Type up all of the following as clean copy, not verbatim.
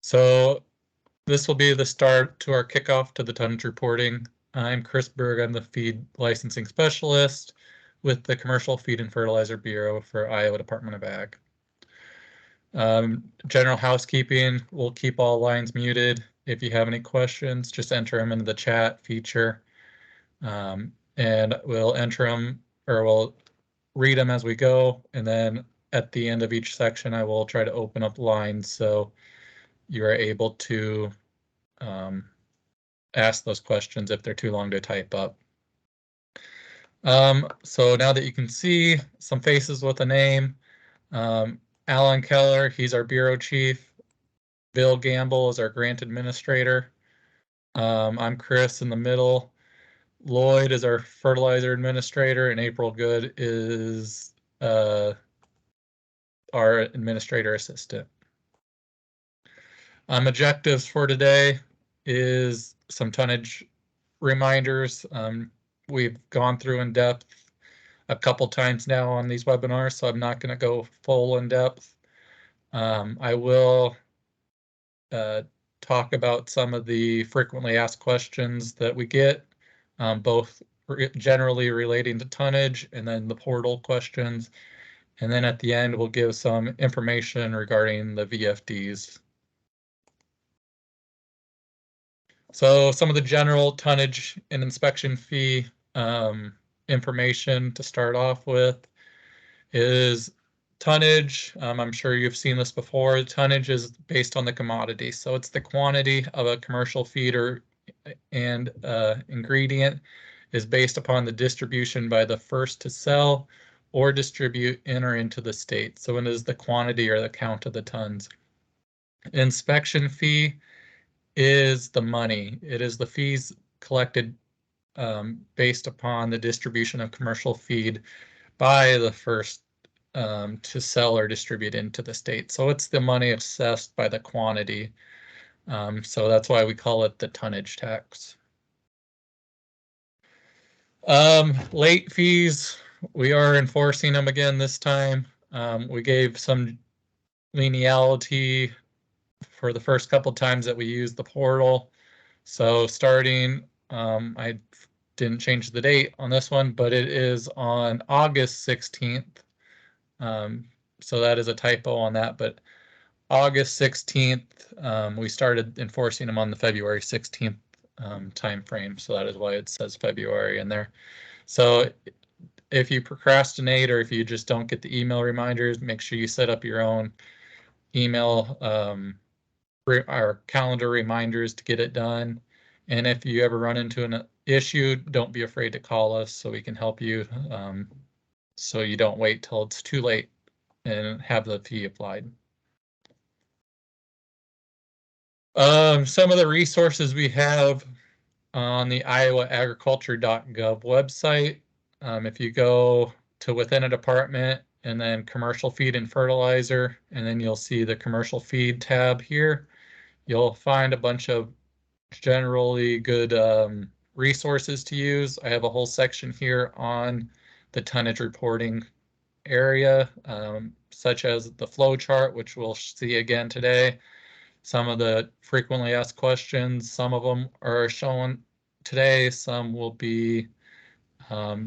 So this will be the start to our kickoff to the tonnage reporting. I'm Chris Berg. I'm the feed licensing specialist with the Commercial Feed and Fertilizer Bureau for Iowa Department of Ag. General housekeeping, we'll keep all lines muted. If you have any questions, just enter them into the chat feature. And we'll enter them, or we'll read them as we go. And then at the end of each section, I will try to open up lines so you are able to ask those questions if they're too long to type up. So now that you can see some faces with a name, Alan Keller, he's our bureau chief. Bill Gamble is our grant administrator. I'm Chris in the middle. Lloyd is our fertilizer administrator, and April Good is our administrator assistant. Objectives for today is some tonnage reminders. We've gone through in depth a couple times now on these webinars, so I'm not going to go full in depth. I will talk about some of the frequently asked questions that we get, both generally relating to tonnage and then the portal questions. And then at the end, we'll give some information regarding the VFDs. So some of the general tonnage and inspection fee information to start off with is tonnage. I'm sure you've seen this before. Tonnage is based on the commodity. So it's the quantity of a commercial feeder and ingredient is based upon the distribution by the first to sell or distribute in or into the state. So it is the quantity or the count of the tons. Inspection fee is the money. It is the fees collected based upon the distribution of commercial feed by the first to sell or distribute into the state. So it's the money assessed by the quantity. So that's why we call it the tonnage tax. Late fees, we are enforcing them again this time. We gave some leniency for the first couple times that we used the portal. So starting, I didn't change the date on this one, but it is on August 16th. So that is a typo on that, but August 16th, we started enforcing them on the February 16th time frame. So that is why it says February in there. So if you procrastinate or if you just don't get the email reminders, make sure you set up your own email or calendar reminders to get it done. And if you ever run into an issue, don't be afraid to call us so we can help you, so you don't wait till it's too late and have the fee applied. Some of the resources we have on the iowaagriculture.gov website. If you go to within a department and then commercial feed and fertilizer, and then you'll see the commercial feed tab here, you'll find a bunch of generally good resources to use. I have a whole section here on the tonnage reporting area, such as the flow chart, which we'll see again today. Some of the frequently asked questions, some of them are shown today, some will be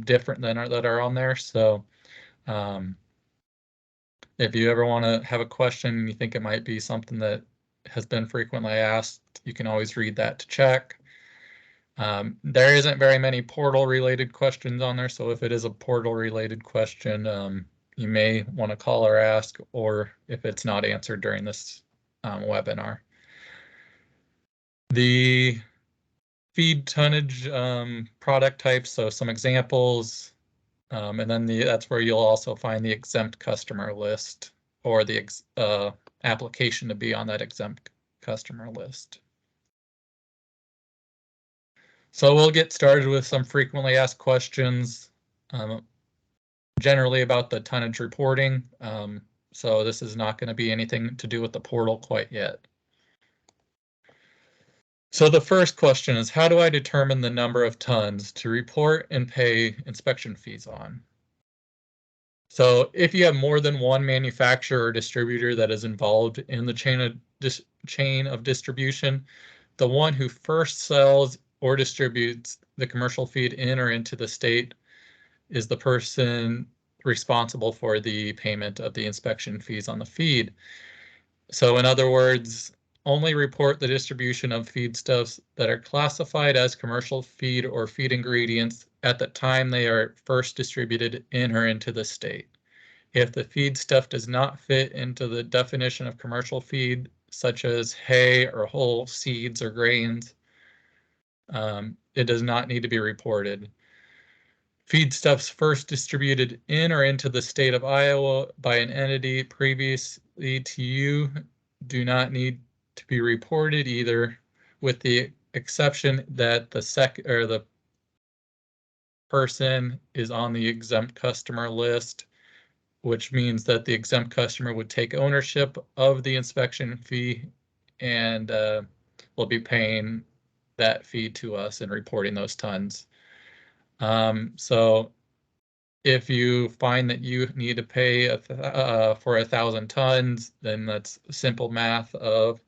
different than that are on there. So if you ever want to have a question and you think it might be something that has been frequently asked, you can always read that to check. There isn't very many portal related questions on there, so if it is a portal related question, you may want to call or ask, or if it's not answered during this webinar. The feed tonnage product types, so some examples, and then that's where you'll also find the exempt customer list or the application to be on that exempt customer list. So we'll get started with some frequently asked questions, generally about the tonnage reporting. So this is not going to be anything to do with the portal quite yet. So the first question is, how do I determine the number of tons to report and pay inspection fees on? So if you have more than one manufacturer or distributor that is involved in the chain of chain of distribution. The one who first sells or distributes the commercial feed in or into the state is the person responsible for the payment of the inspection fees on the feed. So in other words, only report the distribution of feedstuffs that are classified as commercial feed or feed ingredients at the time they are first distributed in or into the state. If the feedstuff does not fit into the definition of commercial feed, such as hay or whole seeds or grains, it does not need to be reported. Feedstuffs first distributed in or into the state of Iowa by an entity previously to you do not need to be reported either, with the exception that the person is on the exempt customer list, which means that the exempt customer would take ownership of the inspection fee and will be paying that fee to us and reporting those tons. So if you find that you need to pay for 1,000 tons, then that's simple math of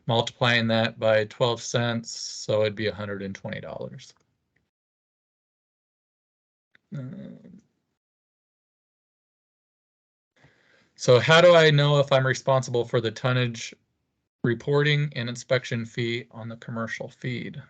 multiplying that by 12 cents, so it'd be $120. So how do I know if I'm responsible for the tonnage reporting and inspection fee on the commercial feed?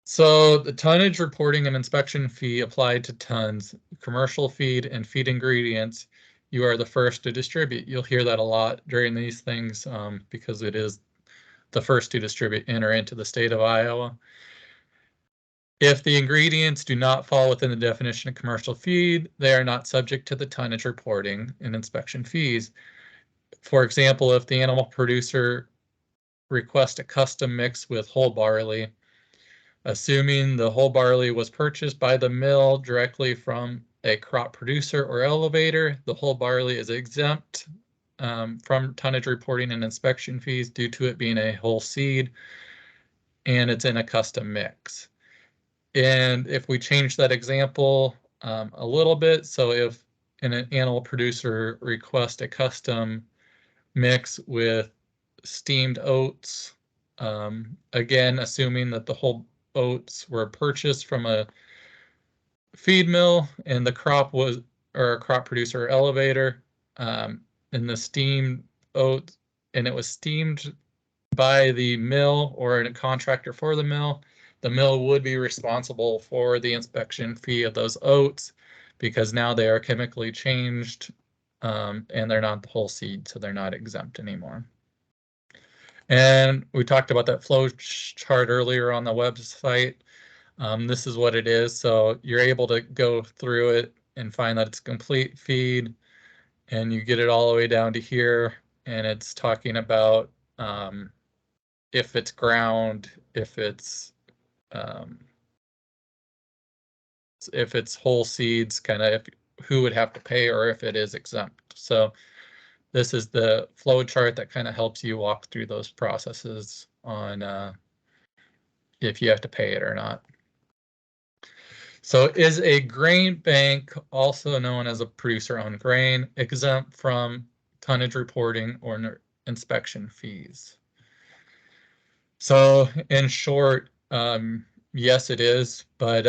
So the tonnage reporting and inspection fee applied to tons, commercial feed, and feed ingredients, you are the first to distribute. You'll hear that a lot during these things because it is the first to distribute in or into the state of Iowa. If the ingredients do not fall within the definition of commercial feed, they are not subject to the tonnage reporting and inspection fees. For example, if the animal producer requests a custom mix with whole barley, assuming the whole barley was purchased by the mill directly from a crop producer or elevator, the whole barley is exempt from tonnage reporting and inspection fees due to it being a whole seed and it's in a custom mix. And if we change that example a little bit, so if an animal producer requests a custom mix with steamed oats, again, assuming that the whole oats were purchased from a feed mill and the crop was, or a crop producer or elevator, and the steamed oats, and it was steamed by the mill or a contractor for the mill would be responsible for the inspection fee of those oats because now they are chemically changed and they're not the whole seed, so they're not exempt anymore. And we talked about that flow chart earlier on the website. This is what it is. So you're able to go through it and find that it's complete feed, and you get it all the way down to here, and it's talking about if it's ground, if it's whole seeds, kind of who would have to pay or if it is exempt. So this is the flow chart that kind of helps you walk through those processes on if you have to pay it or not. So is a grain bank, also known as a producer-owned grain, exempt from tonnage reporting or inspection fees? So in short, yes, it is, but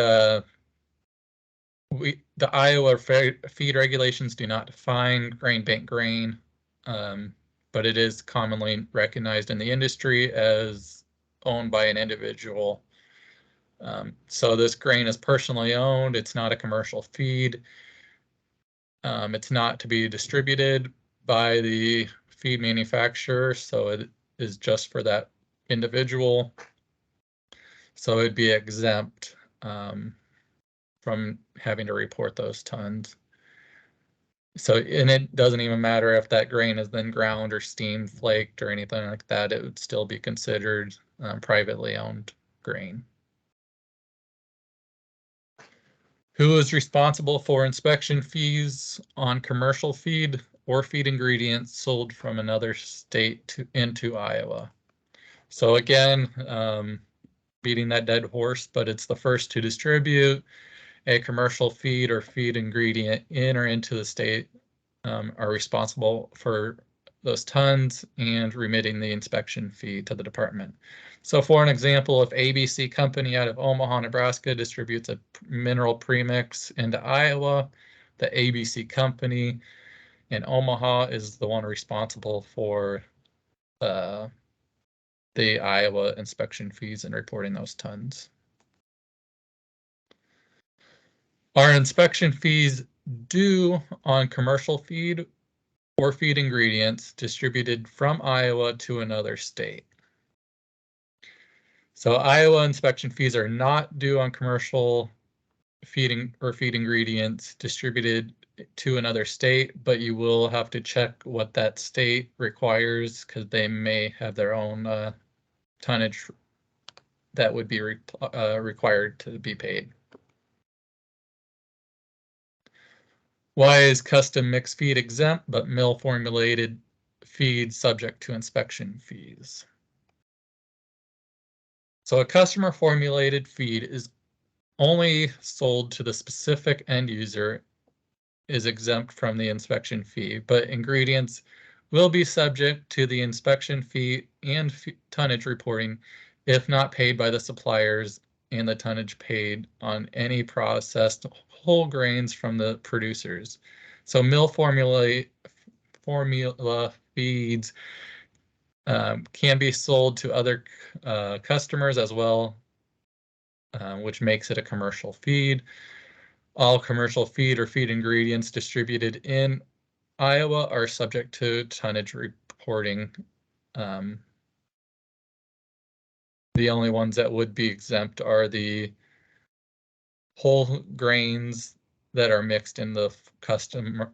the Iowa feed regulations do not define grain bank grain, but it is commonly recognized in the industry as owned by an individual. So this grain is personally owned. It's not a commercial feed. It's not to be distributed by the feed manufacturer, so it is just for that individual. So it'd be exempt from having to report those tons. So, and it doesn't even matter if that grain is then ground or steamed, flaked, or anything like that. It would still be considered privately owned grain. Who is responsible for inspection fees on commercial feed or feed ingredients sold from another state into Iowa? So again, beating that dead horse, but it's the first to distribute a commercial feed or feed ingredient in or into the state are responsible for those tons and remitting the inspection fee to the department. So for an example, if ABC Company out of Omaha, Nebraska distributes a mineral premix into Iowa, the ABC Company in Omaha is the one responsible for the Iowa inspection fees and reporting those tons. Are inspection fees due on commercial feed or feed ingredients distributed from Iowa to another state? So Iowa inspection fees are not due on commercial feed ingredients distributed to another state, but you will have to check what that state requires because they may have their own tonnage that would be required to be paid. Why is custom mixed feed exempt, but mill formulated feed subject to inspection fees? So a customer formulated feed is only sold to the specific end user, is exempt from the inspection fee, but ingredients will be subject to the inspection fee and tonnage reporting if not paid by the suppliers, and the tonnage paid on any processed whole grains from the producers. So mill formula feeds can be sold to other customers as well, which makes it a commercial feed. All commercial feed or feed ingredients distributed in Iowa are subject to tonnage reporting. The only ones that would be exempt are the whole grains that are mixed in the custom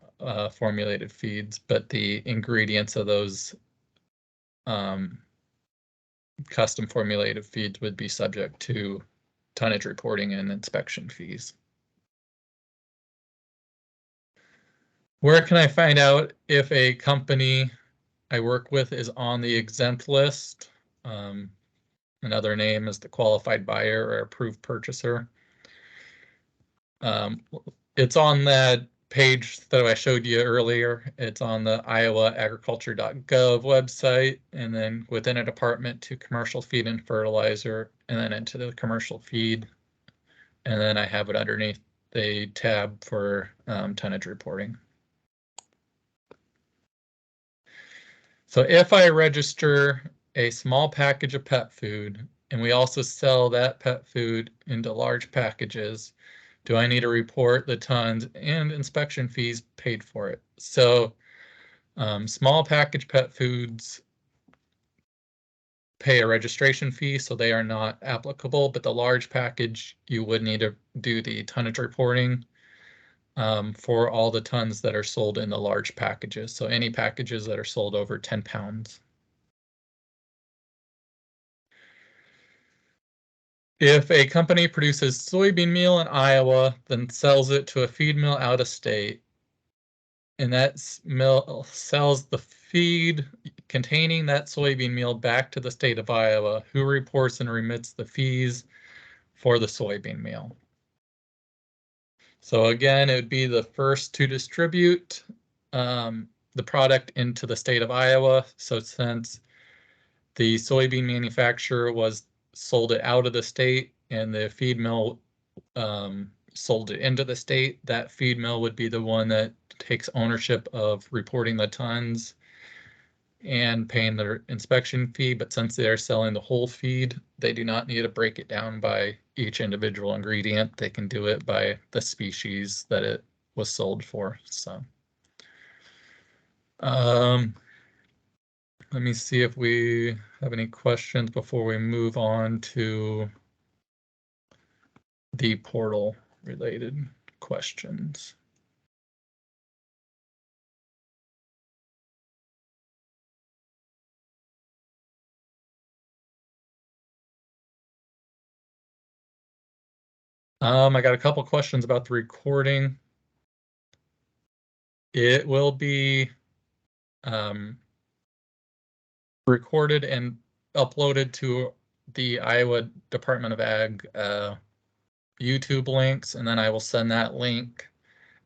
formulated feeds, but the ingredients of those custom formulated feeds would be subject to tonnage reporting and inspection fees. Where can I find out if a company I work with is on the exempt list? Another name is the qualified buyer or approved purchaser. It's on that page that I showed you earlier. It's on the iowaagriculture.gov website, and then within a department to commercial feed and fertilizer, and then into the commercial feed. And then I have it underneath the tab for tonnage reporting. So if I register a small package of pet food, and we also sell that pet food into large packages, do I need to report the tons and inspection fees paid for it? So small package pet foods pay a registration fee, so they are not applicable, but the large package, you would need to do the tonnage reporting for all the tons that are sold in the large packages. So any packages that are sold over 10 pounds. If a company produces soybean meal in Iowa, then sells it to a feed mill out of state, and that mill sells the feed containing that soybean meal back to the state of Iowa, who reports and remits the fees for the soybean meal. So again, it would be the first to distribute the product into the state of Iowa. So since the soybean manufacturer was sold it out of the state and the feed mill sold it into the state, that feed mill would be the one that takes ownership of reporting the tons and paying their inspection fee. But since they are selling the whole feed, they do not need to break it down by each individual ingredient. They can do it by the species that it was sold for. So let me see if we have any questions before we move on to the portal related questions. I got a couple questions about the recording. It will be recorded and uploaded to the Iowa Department of Ag YouTube links, and then I will send that link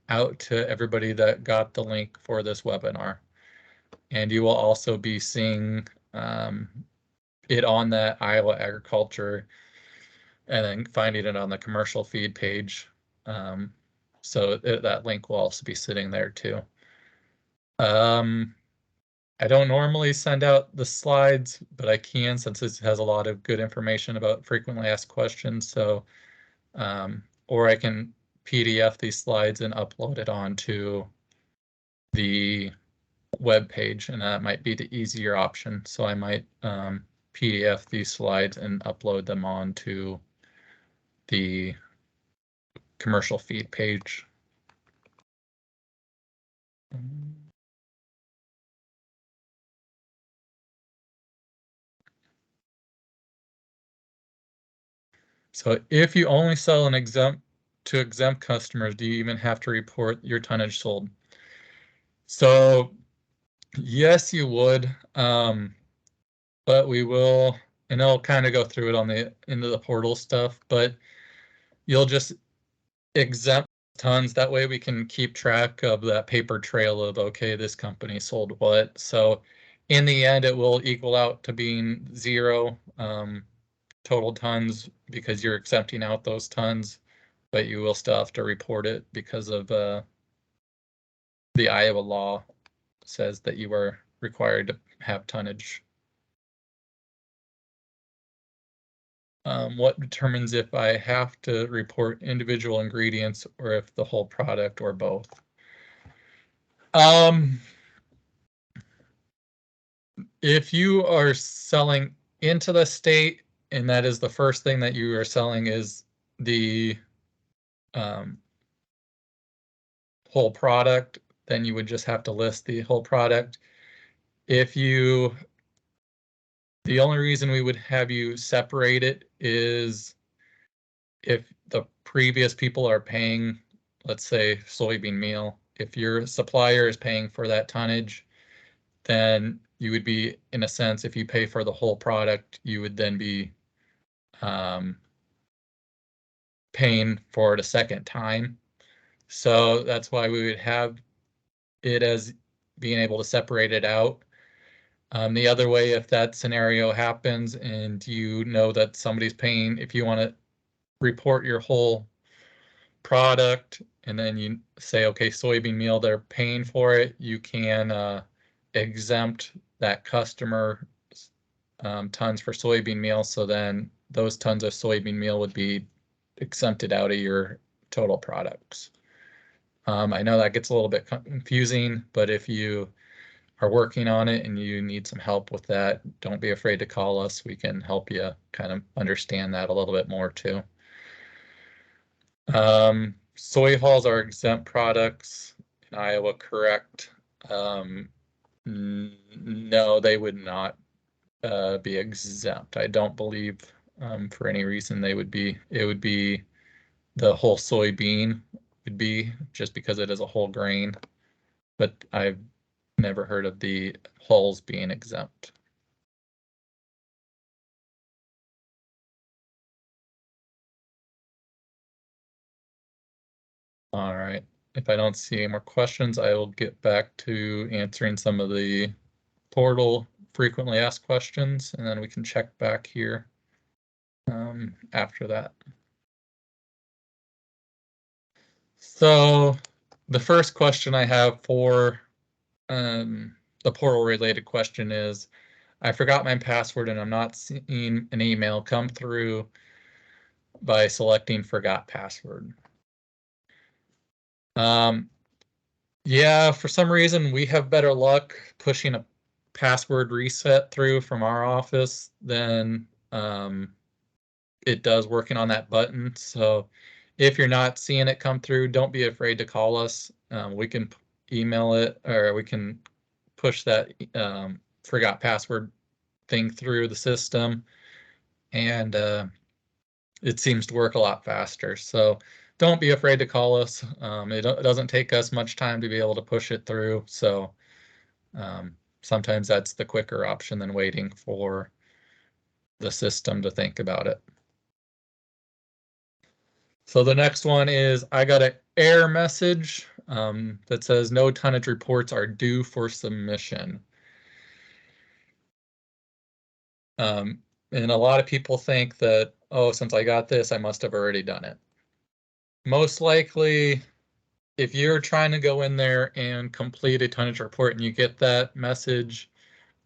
out to everybody that got the link for this webinar. and you will also be seeing it on that Iowa Agriculture, and then finding it on the commercial feed page. So that link will also be sitting there too. I don't normally send out the slides, but I can since it has a lot of good information about frequently asked questions. So, or I can PDF these slides and upload it onto the web page, and that might be the easier option. So I might PDF these slides and upload them onto the commercial feed page. So if you only sell an exempt customers, do you even have to report your tonnage sold? So yes, you would, but we will, and I'll kind of go through it on the into the portal stuff, but you'll just exempt tons. That way we can keep track of that paper trail of, okay, this company sold what. So in the end, it will equal out to being 0 total tons because you're exempting out those tons, but you will still have to report it because of the Iowa law says that you are required to have tonnage. What determines if I have to report individual ingredients or if the whole product or both? If you are selling into the state and that is the first thing that you are selling is the whole product, then you would just have to list the whole product. The only reason we would have you separate it is if the previous people are paying, let's say soybean meal, if your supplier is paying for that tonnage, then you would be, in a sense, if you pay for the whole product, you would then be paying for it a second time. So that's why we would have it as being able to separate it out. The other way, if that scenario happens and you know that somebody's paying, if you want to report your whole product and then you say, okay, soybean meal, they're paying for it, you can exempt that customer tons for soybean meal. So then those tons of soybean meal would be exempted out of your total products. I know that gets a little bit confusing, but if you are working on it and you need some help with that, don't be afraid to call us. We can help you kind of understand that a little bit more too. Soy hulls are exempt products in Iowa, correct? No, they would not be exempt. I don't believe for any reason they would be. It would be the whole soybean would be just because it is a whole grain, but I've never heard of the hulls being exempt. All right. If I don't see any more questions, I will get back to answering some of the portal frequently asked questions, and then we can check back here after that. So the first question I have for the portal related question is, I forgot my password and I'm not seeing an email come through by selecting forgot password. Yeah, for some reason we have better luck pushing a password reset through from our office than it does working on that button. So if you're not seeing it come through, don't be afraid to call us. We can email it or we can push that forgot password thing through the system, and it seems to work a lot faster. So don't be afraid to call us. It doesn't take us much time to be able to push it through. So sometimes that's the quicker option than waiting for the system to think about it. So the next one is, I got an error message that says no tonnage reports are due for submission. And a lot of people think that, oh, since I got this, I must have already done it. Most likely, if you're trying to go in there and complete a tonnage report and you get that message,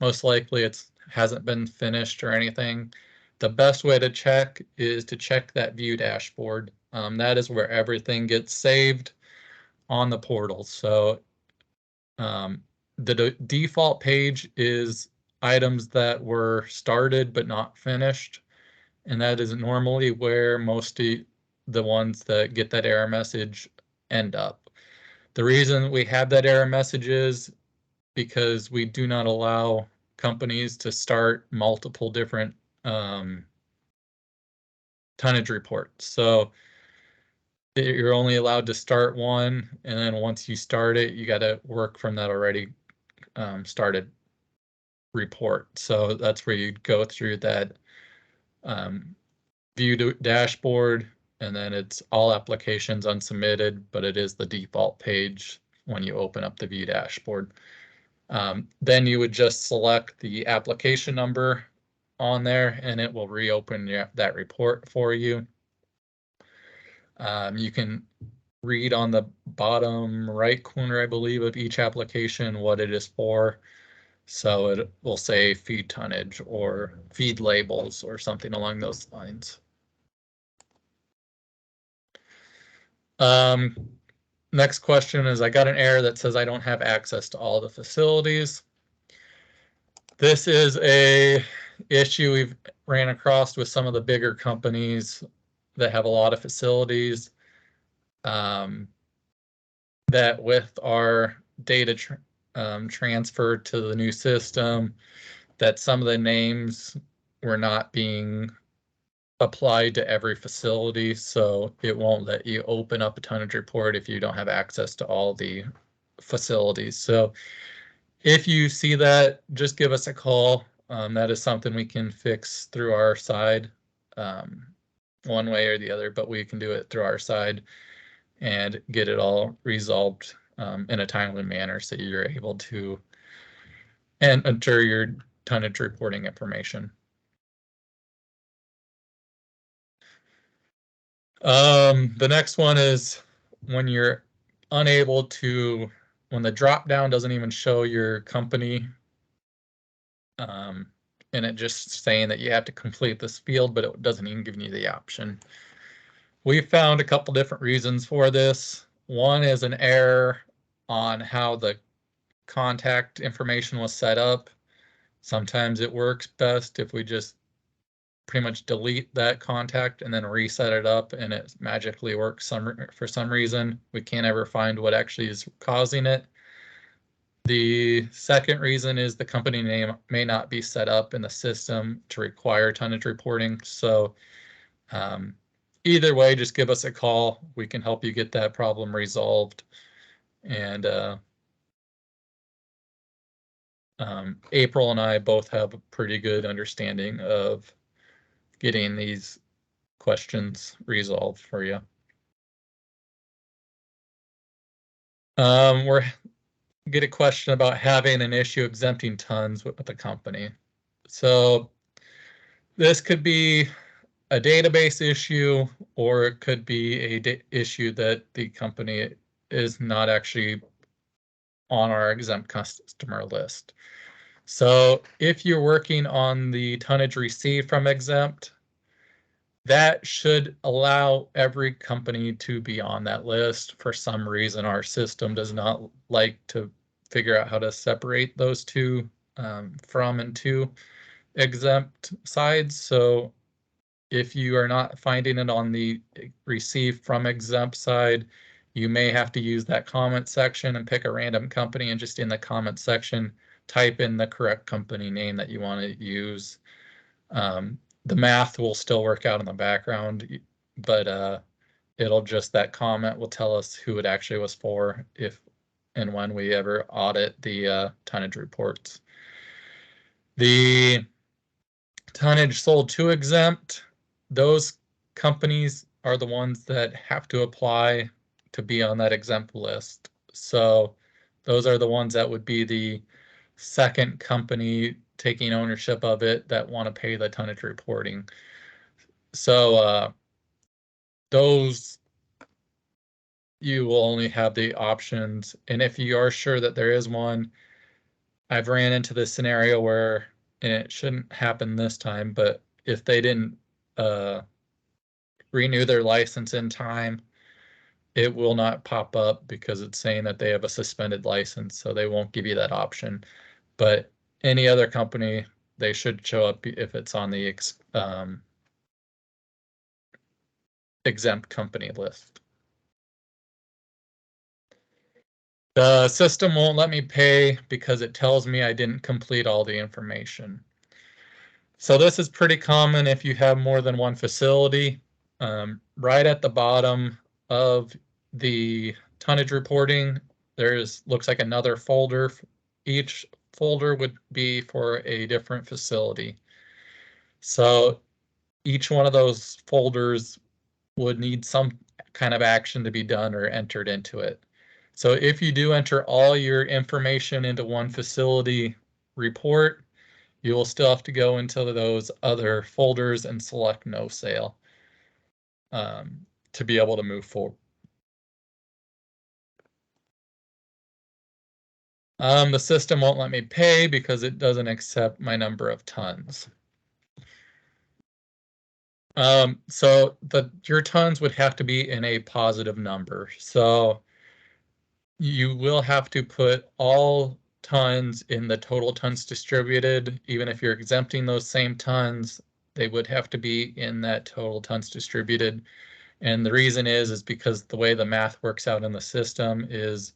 most likely it hasn't been finished or anything. The best way to check is to check that view dashboard. That is where everything gets saved on the portal. So the default page is items that were started but not finished. And that is normally where most of the ones that get that error message end up. The reason we have that error message is because we do not allow companies to start multiple different tonnage reports. So you're only allowed to start one, and then once you start it, you got to work from that already started report. So that's where you go through that view dashboard, and then it's all applications unsubmitted, but it is the default page when you open up the view dashboard. Then you would just select the application number on there and it will reopen that report for you. You can read on the bottom right corner, I believe, of each application what it is for. So it will say feed tonnage or feed labels or something along those lines. Next question is, I got an error that says I don't have access to all the facilities. This is a issue we've ran across with some of the bigger companies that have a lot of facilities, that with our data transfer to the new system, that some of the names were not being applied to every facility, so it won't let you open up a tonnage report if you don't have access to all the facilities. So if you see that, just give us a call. That is something we can fix through our side, one way or the other, but we can do it through our side and get it all resolved in a timely manner so you're able to enter your tonnage reporting information. The next one is when you're unable to, when the drop down doesn't even show your company, and it just saying that you have to complete this field, but it doesn't even give you the option. We found a couple different reasons for this. One is an error on how the contact information was set up. Sometimes it works best if we just pretty much delete that contact and then reset it up and it magically works for some reason. We can't ever find what actually is causing it. The second reason is the company name may not be set up in the system to require tonnage reporting. So either way, just give us a call. We can help you get that problem resolved. And April and I both have a pretty good understanding of getting these questions resolved for you. We're get a question about having an issue exempting tons with the company. So this could be a database issue, or it could be a issue that the company is not actually on our exempt customer list. So if you're working on the tonnage received from exempt, that should allow every company to be on that list. For some reason, our system does not like to figure out how to separate those two from and to exempt sides. So if you are not finding it on the received from exempt side, you may have to use that comment section and pick a random company and just in the comment section, type in the correct company name that you want to use. The math will still work out in the background, but it'll just, that comment will tell us who it actually was for if and when we ever audit the tonnage reports. The tonnage sold to exempt, those companies are the ones that have to apply to be on that exempt list. So those are the ones that would be the second company taking ownership of it that want to pay the tonnage reporting. So those, you will only have the options. And if you are sure that there is one, I've ran into this scenario where, and it shouldn't happen this time, but if they didn't renew their license in time, it will not pop up because it's saying that they have a suspended license, so they won't give you that option. But any other company, they should show up if it's on the exempt company list. The system won't let me pay because it tells me I didn't complete all the information. So this is pretty common if you have more than one facility. Right at the bottom of the tonnage reporting, there's looks like another folder. Each folder would be for a different facility. So each one of those folders would need some kind of action to be done or entered into it. So if you do enter all your information into one facility report, you will still have to go into those other folders and select no sale to be able to move forward. The system won't let me pay because it doesn't accept my number of tons. So your tons would have to be in a positive number. So you will have to put all tons in the total tons distributed. Even if you're exempting those same tons, they would have to be in that total tons distributed. And the reason is because the way the math works out in the system is,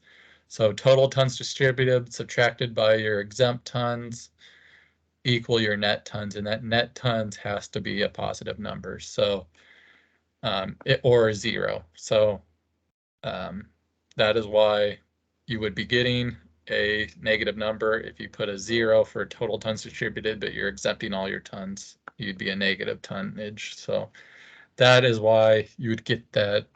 so total tons distributed subtracted by your exempt tons equal your net tons, and that net tons has to be a positive number. So or a zero. So that is why you would be getting a negative number. If you put a 0 for total tons distributed, but you're exempting all your tons, you'd be a negative tonnage. So that is why you would get that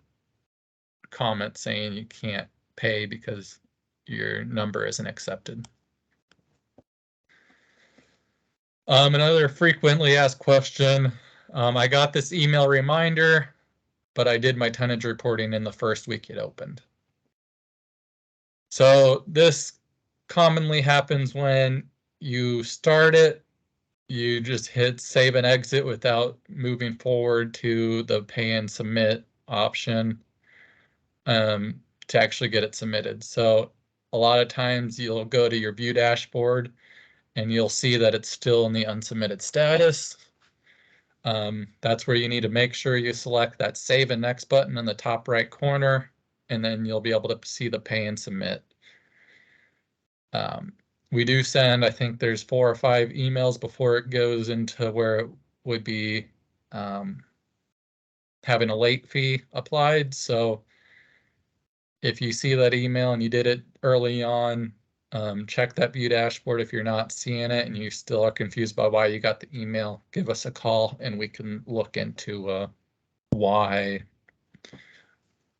comment saying you can't pay because your number isn't accepted. Another frequently asked question, I got this email reminder, but I did my tonnage reporting in the first week it opened. So this commonly happens when you start it, you just hit save and exit without moving forward to the pay and submit option to actually get it submitted. So a lot of times you'll go to your view dashboard and you'll see that it's still in the unsubmitted status. That's where you need to make sure you select that save and next button in the top right corner, and then you'll be able to see the pay and submit. We do send, I think there's 4 or 5 emails before it goes into where it would be having a late fee applied. So if you see that email and you did it early on, check that view dashboard. If you're not seeing it and you still are confused by why you got the email, give us a call and we can look into why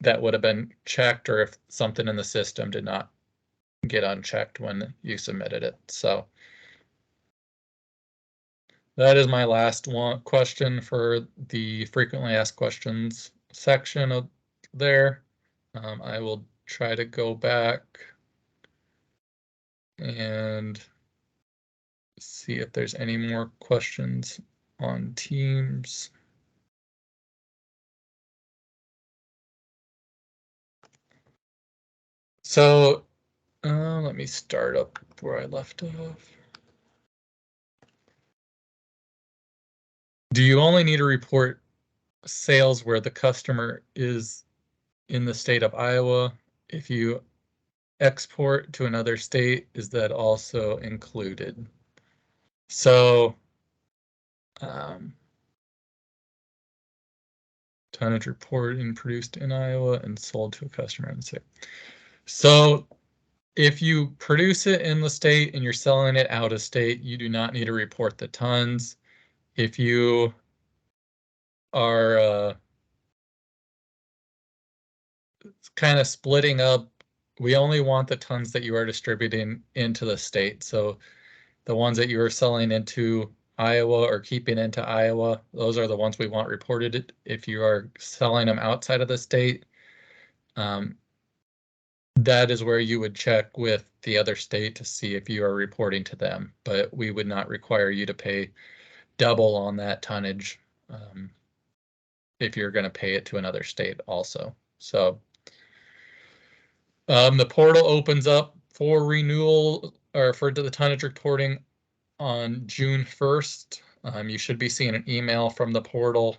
that would have been checked, or if something in the system did not get unchecked when you submitted it. So that is my last one question for the frequently asked questions section of there. I will try to go back and see if there's any more questions on Teams. So let me start up where I left off. Do you only need to report sales where the customer is in the state of Iowa? If you export to another state, is that also included? So tonnage reported and produced in Iowa and sold to a customer in the state. So if you produce it in the state and you're selling it out of state, you do not need to report the tons. If you are kind of splitting up. We only want the tons that you are distributing into the state. So the ones that you are selling into Iowa or keeping into Iowa, those are the ones we want reported. If you are selling them outside of the state, that is where you would check with the other state to see if you are reporting to them, but we would not require you to pay double on that tonnage if you're going to pay it to another state also. So the portal opens up for renewal or for the tonnage reporting on June 1st. You should be seeing an email from the portal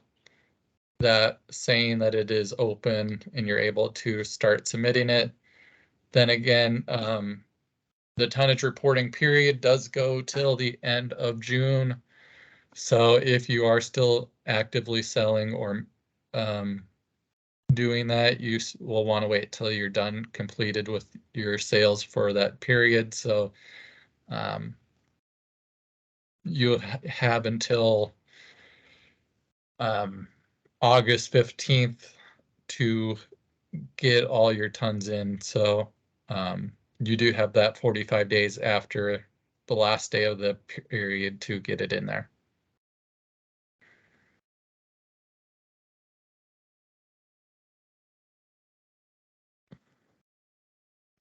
that saying that it is open and you're able to start submitting it. Then again, the tonnage reporting period does go till the end of June. So if you are still actively selling or doing that, you will want to wait till you're done completed with your sales for that period. So you have until August 15th to get all your tons in. So you do have that 45 days after the last day of the period to get it in there.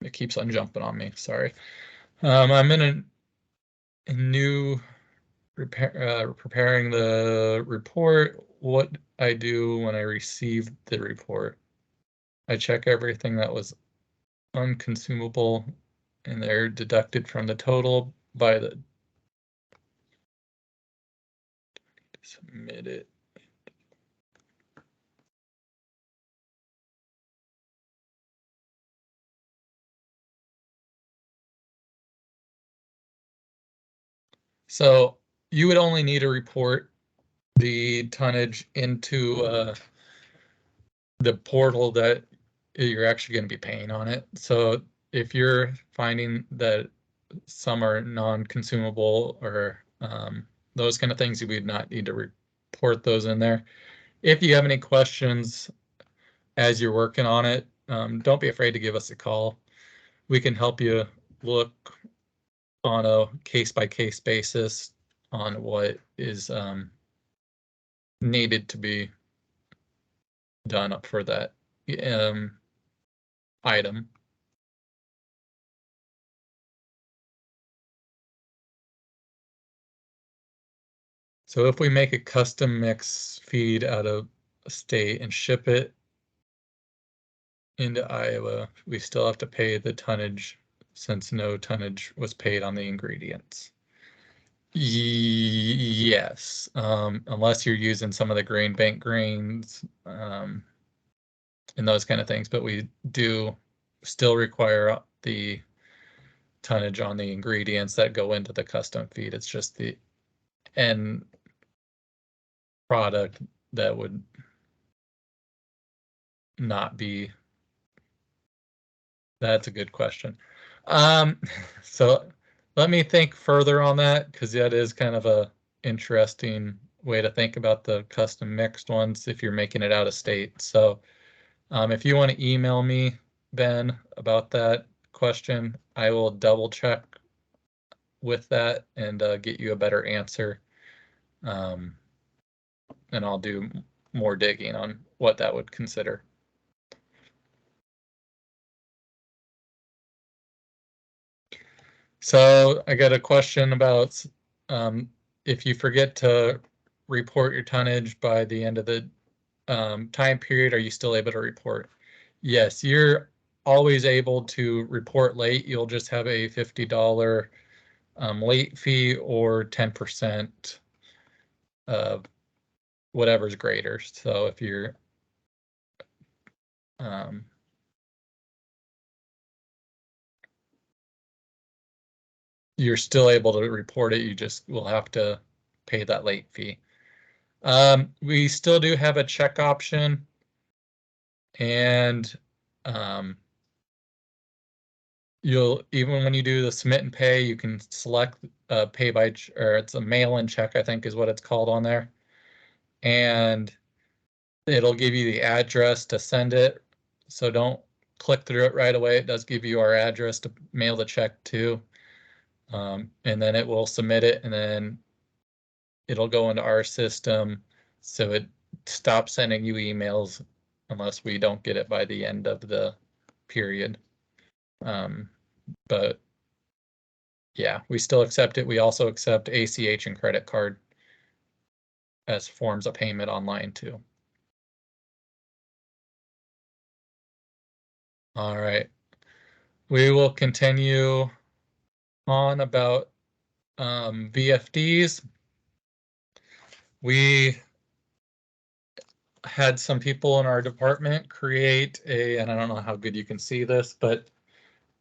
It keeps on jumping on me, sorry. I'm in a new preparing the report. What I do when I receive the report, I check everything that was unconsumable and they're deducted from the total by the submit it. So you would only need to report the tonnage into the portal that you're actually going to be paying on it. So if you're finding that some are non-consumable or those kind of things, you would not need to report those in there. If you have any questions as you're working on it, don't be afraid to give us a call. We can help you look on a case-by-case basis on what is needed to be done up for that item. So if we make a custom mix feed out of a state and ship it into Iowa, we still have to pay the tonnage since no tonnage was paid on the ingredients. Yes, unless you're using some of the grain bank grains and those kind of things, but we do still require the tonnage on the ingredients that go into the custom feed. It's just the end product that would not be. That's a good question. So let me think further on that because that is kind of a interesting way to think about the custom mixed ones if you're making it out of state. So if you want to email me, Ben, about that question, I will double check with that and get you a better answer. And I'll do more digging on what that would consider. So I got a question about if you forget to report your tonnage by the end of the time period, are you still able to report? Yes, you're always able to report late. You'll just have a $50 late fee or 10% of whatever's greater. So if you're you're still able to report it, you just will have to pay that late fee. We still do have a check option, and you'll even when you do the submit and pay, you can select pay by or it's a mail-in check, I think is what it's called on there, and it'll give you the address to send it. So don't click through it right away. It does give you our address to mail the check to. And then it will submit it, and then it'll go into our system, so it stops sending you emails unless we don't get it by the end of the period. But yeah, we still accept it. We also accept ACH and credit card as forms of payment online too. All right. We will continue on about VFDs. We had some people in our department create and I don't know how good you can see this, but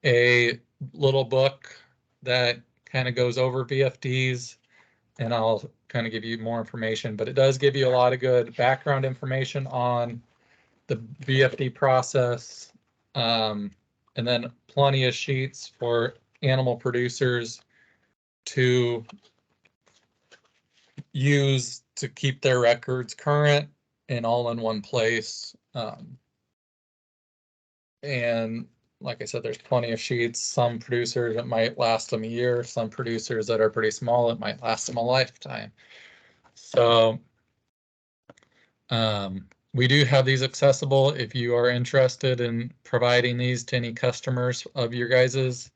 a little book that kind of goes over VFDs, and I'll kind of give you more information, but it does give you a lot of good background information on the VFD process, and then plenty of sheets for animal producers to use to keep their records current and all in one place. And like I said, there's plenty of sheets. Some producers, it might last them a year. Some producers that are pretty small, it might last them a lifetime. So we do have these accessible if you are interested in providing these to any customers of your guys's.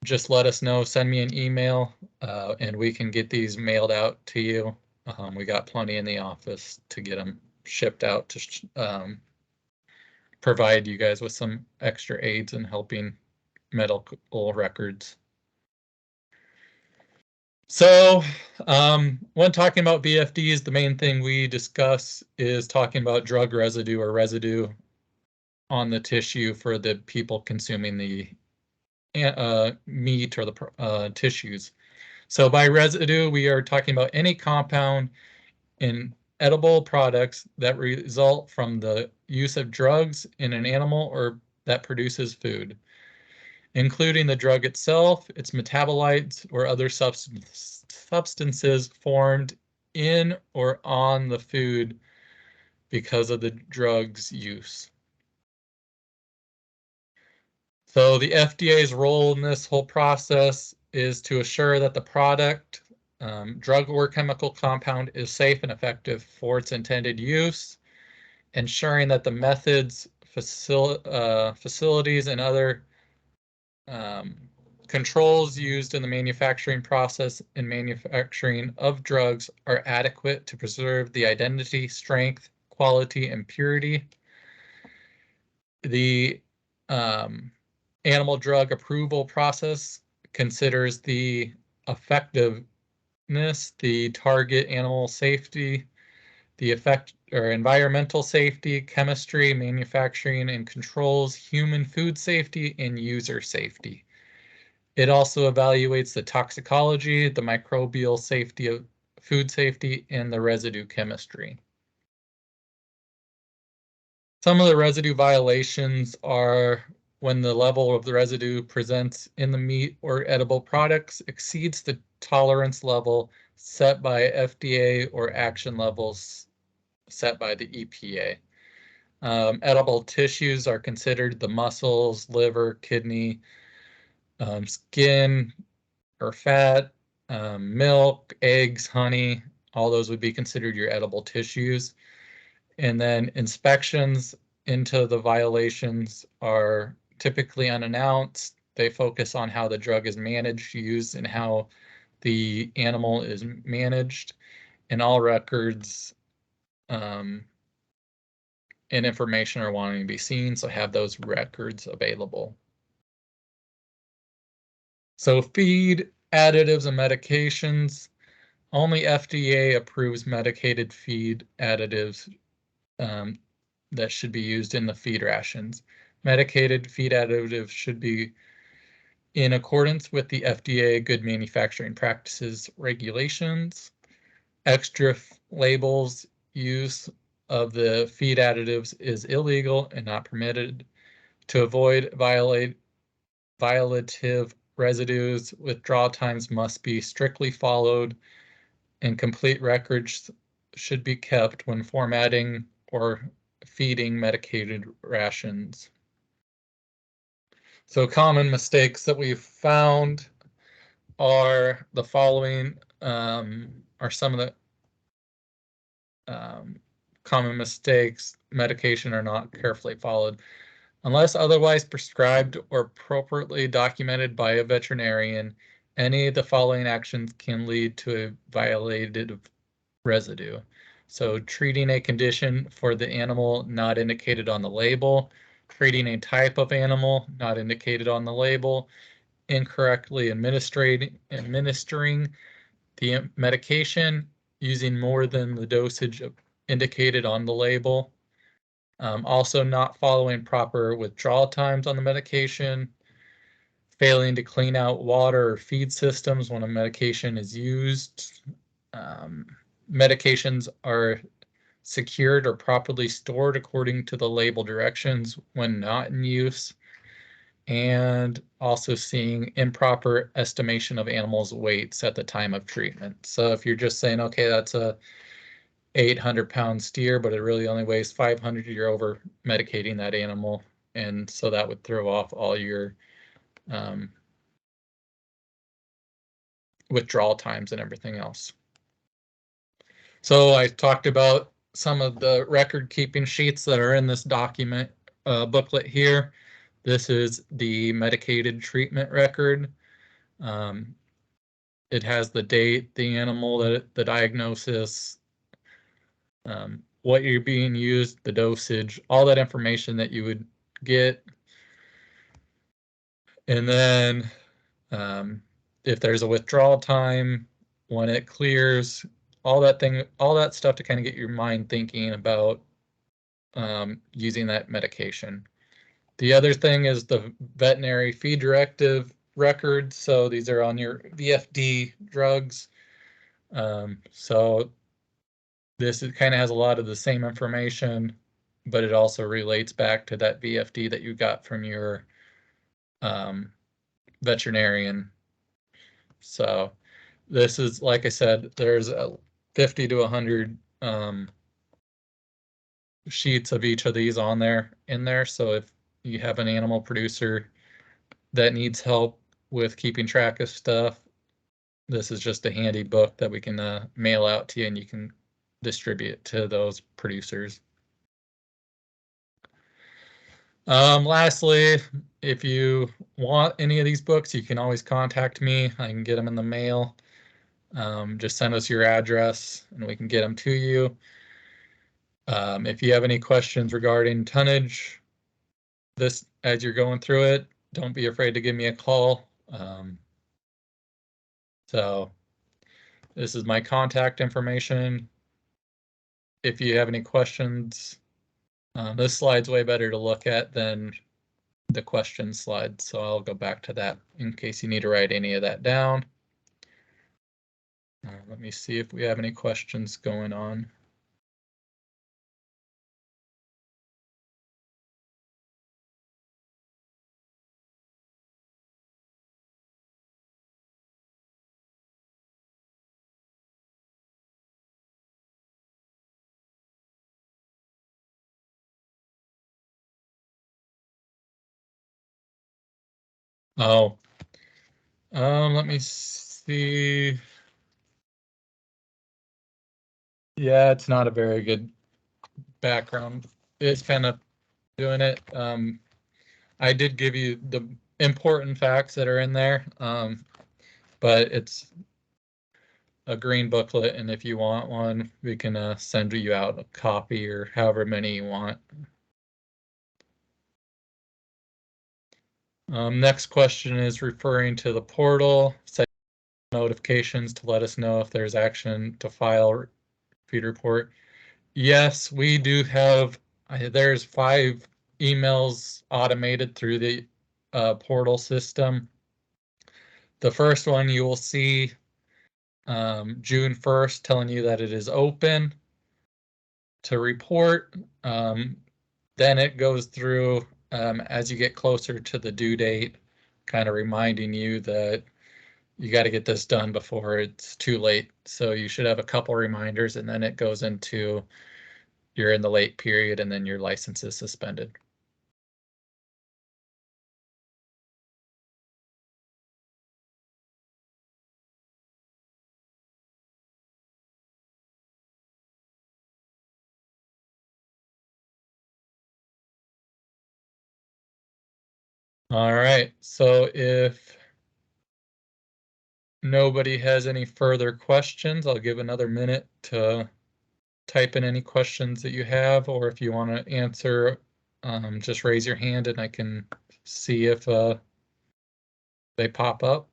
Just let us know, send me an email, and we can get these mailed out to you. We got plenty in the office to get them shipped out to provide you guys with some extra aids in helping medical records. So when talking about VFDs, the main thing we discuss is talking about drug residue or residue on the tissue for the people consuming the meat or the tissues. So by residue, we are talking about any compound in edible products that result from the use of drugs in an animal or that produces food, including the drug itself, its metabolites, or other substances formed in or on the food because of the drug's use. So the FDA's role in this whole process is to assure that the product, drug or chemical compound, is safe and effective for its intended use, ensuring that the methods, facilities, and other controls used in the manufacturing process and manufacturing of drugs are adequate to preserve the identity, strength, quality, and purity. The animal drug approval process considers the effectiveness, the target animal safety, the effect or environmental safety, chemistry, manufacturing and controls, human food safety, and user safety. It also evaluates the toxicology, the microbial safety of food safety, and the residue chemistry. Some of the residue violations are when the level of the residue presents in the meat or edible products exceeds the tolerance level set by FDA or action levels set by the EPA. Edible tissues are considered the muscles, liver, kidney, skin or fat, milk, eggs, honey. All those would be considered your edible tissues. And then inspections into the violations are typically unannounced. They focus on how the drug is managed, used, and how the animal is managed. And all records and information are wanting to be seen, so have those records available. So feed, additives, and medications. Only FDA approves medicated feed additives that should be used in the feed rations. Medicated feed additives should be in accordance with the FDA Good Manufacturing Practices regulations. Extra labels use of the feed additives is illegal and not permitted. To avoid violative residues, withdrawal times must be strictly followed, and complete records should be kept when formatting or feeding medicated rations. So common mistakes that we've found are the following, are some of the common mistakes. Medication are not carefully followed. Unless otherwise prescribed or appropriately documented by a veterinarian, any of the following actions can lead to a violated residue. So treating a condition for the animal not indicated on the label, treating a type of animal not indicated on the label, incorrectly administering the medication, using more than the dosage indicated on the label, also not following proper withdrawal times on the medication, failing to clean out water or feed systems when a medication is used. Medications are secured or properly stored according to the label directions when not in use, and also seeing improper estimation of animals' weights at the time of treatment. So if you're just saying, okay, that's a 800-pound steer, but it really only weighs 500, you're over medicating that animal. And so that would throw off all your withdrawal times and everything else. So I talked about some of the record keeping sheets that are in this document booklet here. This is the medicated treatment record. It has the date, the animal, the diagnosis, what you're being used, the dosage, all that information that you would get. And then if there's a withdrawal time, when it clears, all that stuff to kind of get your mind thinking about using that medication. The other thing is the veterinary feed directive records. So these are on your VFD drugs. So this kind of has a lot of the same information, but it also relates back to that VFD that you got from your veterinarian. So this is, like I said, there's 50 to 100 sheets of each of these in there. So if you have an animal producer that needs help with keeping track of stuff, this is just a handy book that we can mail out to you, and you can distribute to those producers. Lastly, if you want any of these books, you can always contact me. I can get them in the mail. Just send us your address and we can get them to you. If you have any questions regarding tonnage, as you're going through it, don't be afraid to give me a call. So this is my contact information. If you have any questions, this slide's way better to look at than the question slide, so I'll go back to that in case you need to write any of that down. Let me see if we have any questions going on. Oh, let me see. Yeah, it's not a very good background. It's kind of doing it. I did give you the important facts that are in there, but it's a green booklet, and if you want one, we can send you out a copy or however many you want. Next question is referring to the portal, set notifications to let us know if there's action to file feed report. Yes, we do have, there's 5 emails automated through the portal system. The first one you will see June 1st telling you that it is open to report. Then it goes through as you get closer to the due date, kind of reminding you that you got to get this done before it's too late. So you should have a couple reminders, and then it goes into you're in the late period and then your license is suspended. All right, so if nobody has any further questions, I'll give another minute to type in any questions that you have, or if you want to answer, just raise your hand and I can see if they pop up.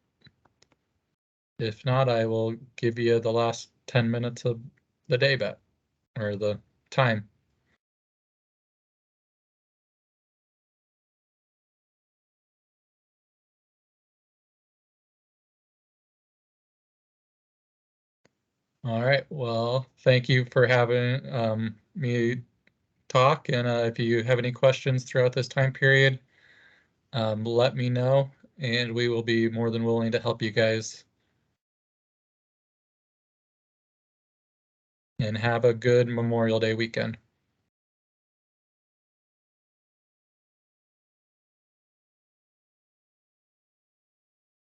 If not, I will give you the last 10 minutes of the day back, or the time. All right, well, thank you for having me talk, and if you have any questions throughout this time period, let me know, and we will be more than willing to help you guys. And have a good Memorial Day weekend.